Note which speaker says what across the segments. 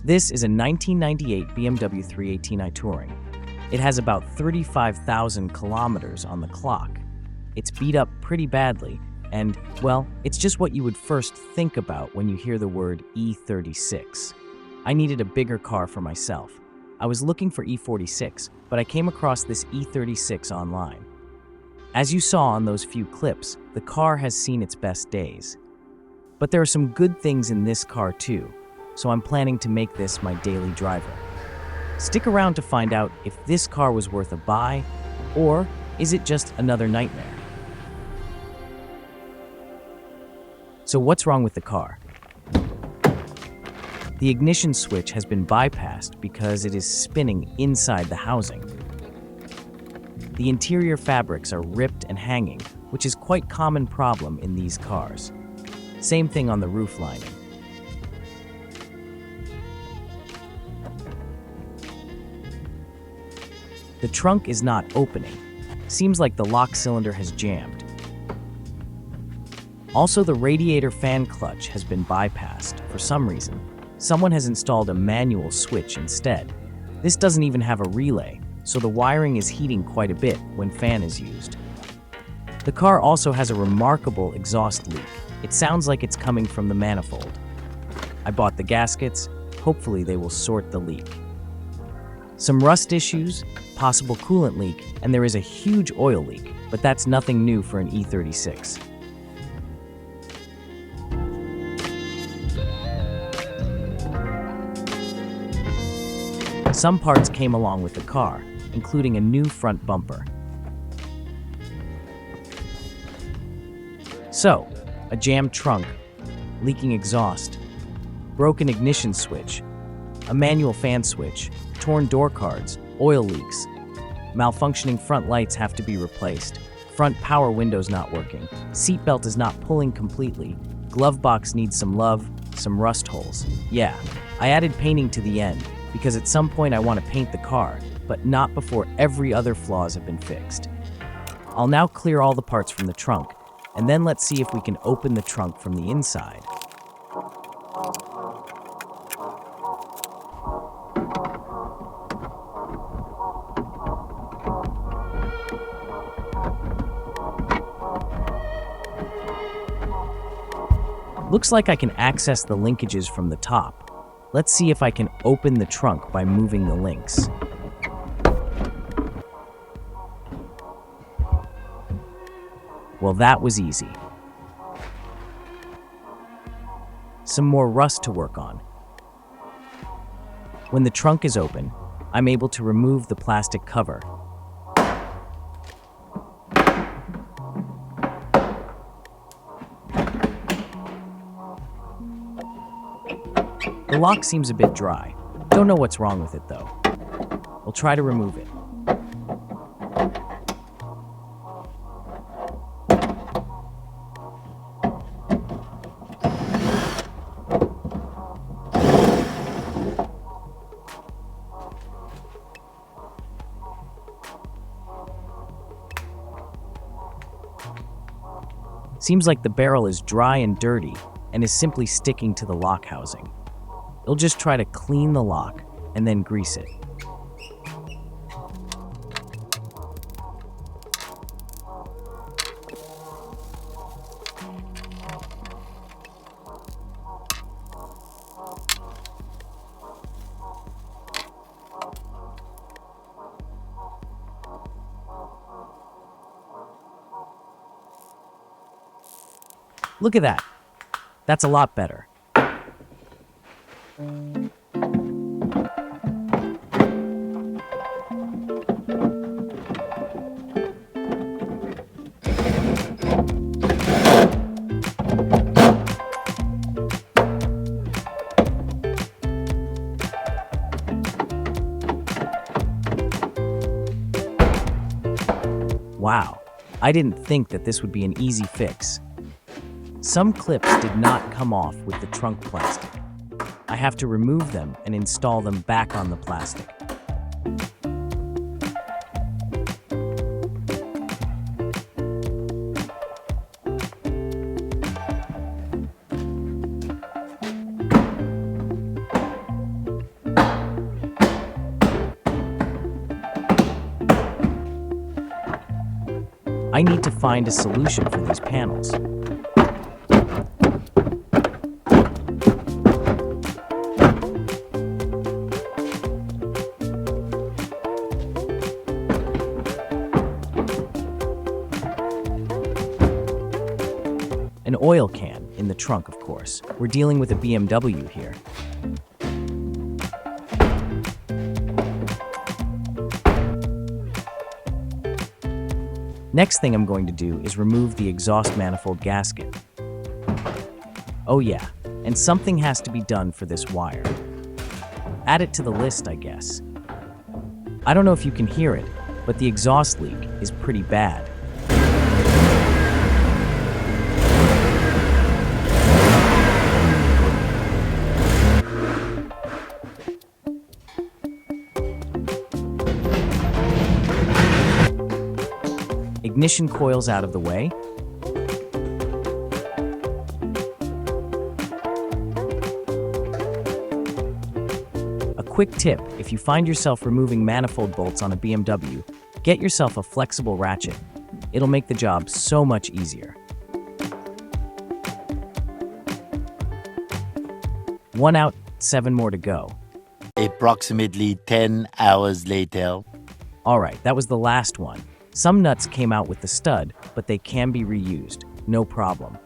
Speaker 1: This is a 1998 BMW 318i Touring. It has about 35,000 kilometers on the clock. It's beat up pretty badly, and, well, it's just what you would first think about when you hear the word E36. I needed a bigger car for myself. I was looking for E46, but I came across this E36 online. As you saw on those few clips, the car has seen its best days. But there are some good things in this car too, so I'm planning to make this my daily driver. Stick around to find out if this car was worth a buy, or is it just another nightmare? So what's wrong with the car? The ignition switch has been bypassed because it is spinning inside the housing. The interior fabrics are ripped and hanging, which is quite a common problem in these cars. Same thing on the roof lining. The trunk is not opening. Seems like the lock cylinder has jammed. Also, the radiator fan clutch has been bypassed for some reason. Someone has installed a manual switch instead. This doesn't even have a relay, so the wiring is heating quite a bit when fan is used. The car also has a remarkable exhaust leak. It sounds like it's coming from the manifold. I bought the gaskets. Hopefully they will sort the leak. Some rust issues, possible coolant leak, and there is a huge oil leak, but that's nothing new for an E36. Some parts came along with the car, including a new front bumper. So, a jammed trunk, leaking exhaust, broken ignition switch, a manual fan switch, torn door cards, oil leaks, malfunctioning front lights have to be replaced, front power windows not working, seatbelt is not pulling completely, glove box needs some love, some rust holes. Yeah, I added painting to the end because at some point I want to paint the car, but not before every other flaws have been fixed. I'll now clear all the parts from the trunk, and then let's see if we can open the trunk from the inside. Looks like I can access the linkages from the top. Let's see if I can open the trunk by moving the links. Well, that was easy. Some more rust to work on. When the trunk is open, I'm able to remove the plastic cover. The lock seems a bit dry. Don't know what's wrong with it though. We'll try to remove it. Seems like the barrel is dry and dirty and is simply sticking to the lock housing. You'll just try to clean the lock and then grease it. Look at that. That's a lot better. Wow, I didn't think that this would be an easy fix. Some clips did not come off with the trunk plastic. I have to remove them and install them back on the plastic. I need to find a solution for these panels. An oil can in the trunk, of course. We're dealing with a BMW here. Next thing I'm going to do is remove the exhaust manifold gasket. Oh yeah, and something has to be done for this wire. Add it to the list, I guess. I don't know if you can hear it, but the exhaust leak is pretty bad. Ignition coils out of the way. A quick tip, if you find yourself removing manifold bolts on a BMW, get yourself a flexible ratchet. It'll make the job so much easier. 1 out, 7 more to go.
Speaker 2: Approximately 10 hours later.
Speaker 1: Alright, that was the last one. Some nuts came out with the stud, but they can be reused, no problem.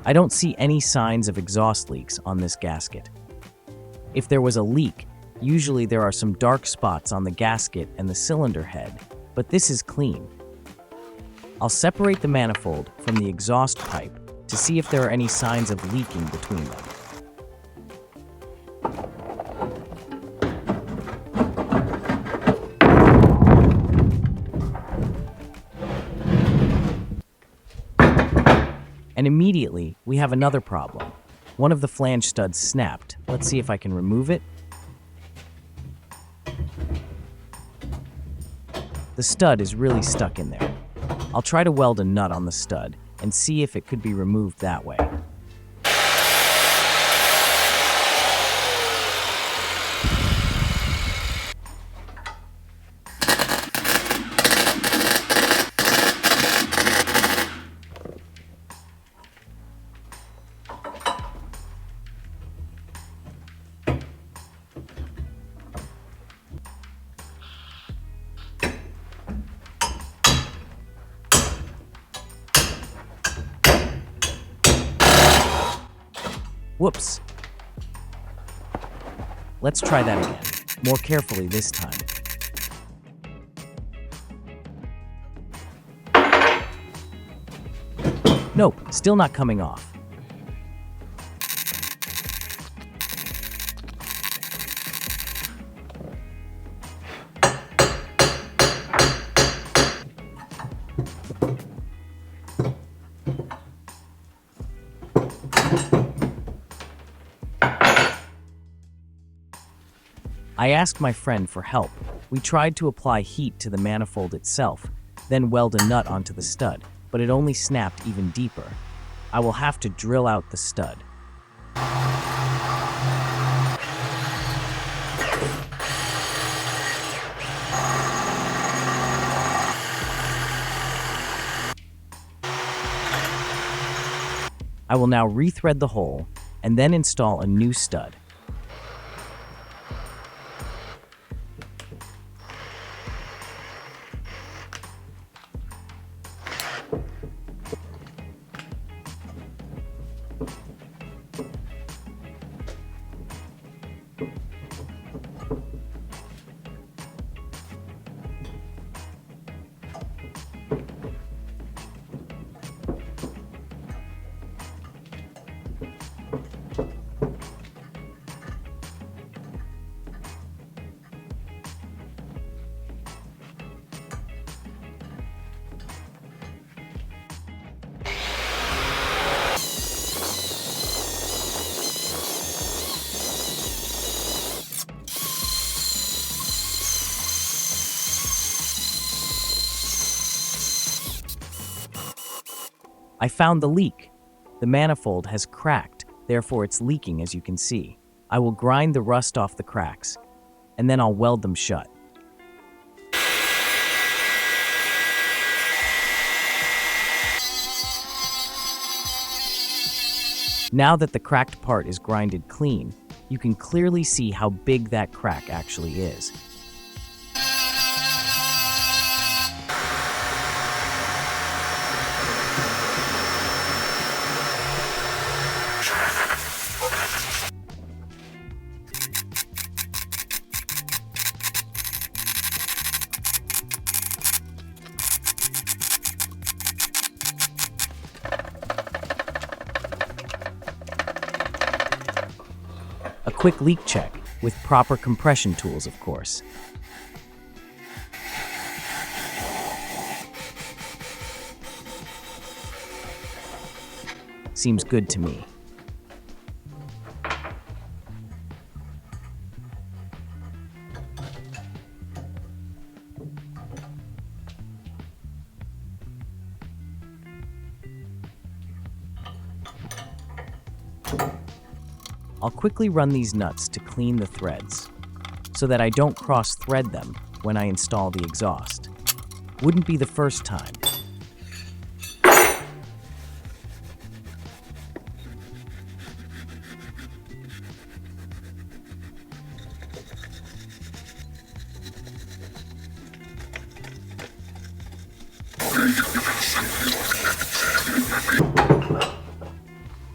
Speaker 1: I don't see any signs of exhaust leaks on this gasket. If there was a leak, usually there are some dark spots on the gasket and the cylinder head, but this is clean. I'll separate the manifold from the exhaust pipe to see if there are any signs of leaking between them. And immediately, we have another problem. One of the flange studs snapped. Let's see if I can remove it. The stud is really stuck in there. I'll try to weld a nut on the stud and see if it could be removed that way. Whoops. Let's try that again, more carefully this time. Nope, still not coming off. I asked my friend for help. We tried to apply heat to the manifold itself, then weld a nut onto the stud, but it only snapped even deeper. I will have to drill out the stud. I will now rethread the hole and then install a new stud. I found the leak. The manifold has cracked, therefore it's leaking as you can see. I will grind the rust off the cracks. and then I'll weld them shut. Now that the cracked part is grinded clean, you can clearly see how big that crack actually is. A quick leak check, with proper compression tools, of course. Seems good to me. I'll quickly run these nuts to clean the threads, so that I don't cross-thread them when I install the exhaust. Wouldn't be the first time.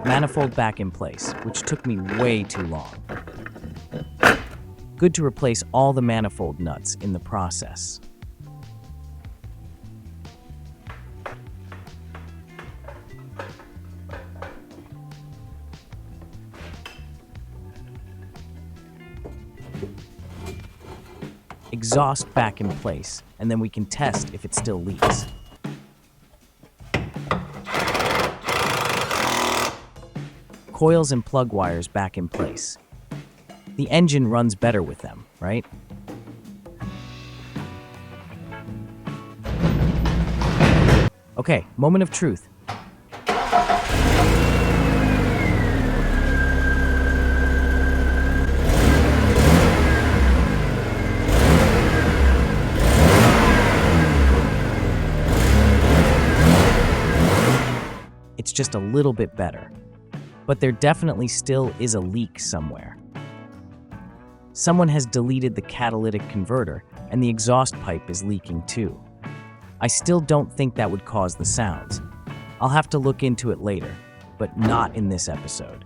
Speaker 1: Manifold back in place, which took me way too long. Good to replace all the manifold nuts in the process. Exhaust back in place, and then we can test if it still leaks. Coils and plug wires back in place. The engine runs better with them, right? Okay, moment of truth. It's just a little bit better. But there definitely still is a leak somewhere. Someone has deleted the catalytic converter, and the exhaust pipe is leaking too. I still don't think that would cause the sounds. I'll have to look into it later, but not in this episode.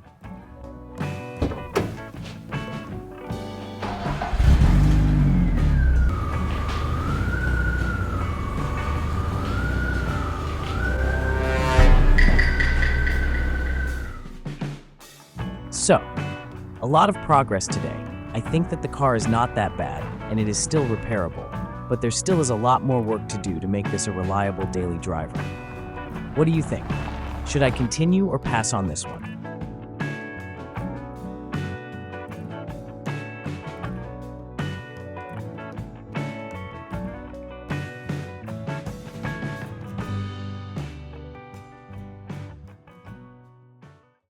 Speaker 1: So, a lot of progress today. I think that the car is not that bad, and it is still repairable, but there still is a lot more work to do to make this a reliable daily driver. What do you think? Should I continue or pass on this one?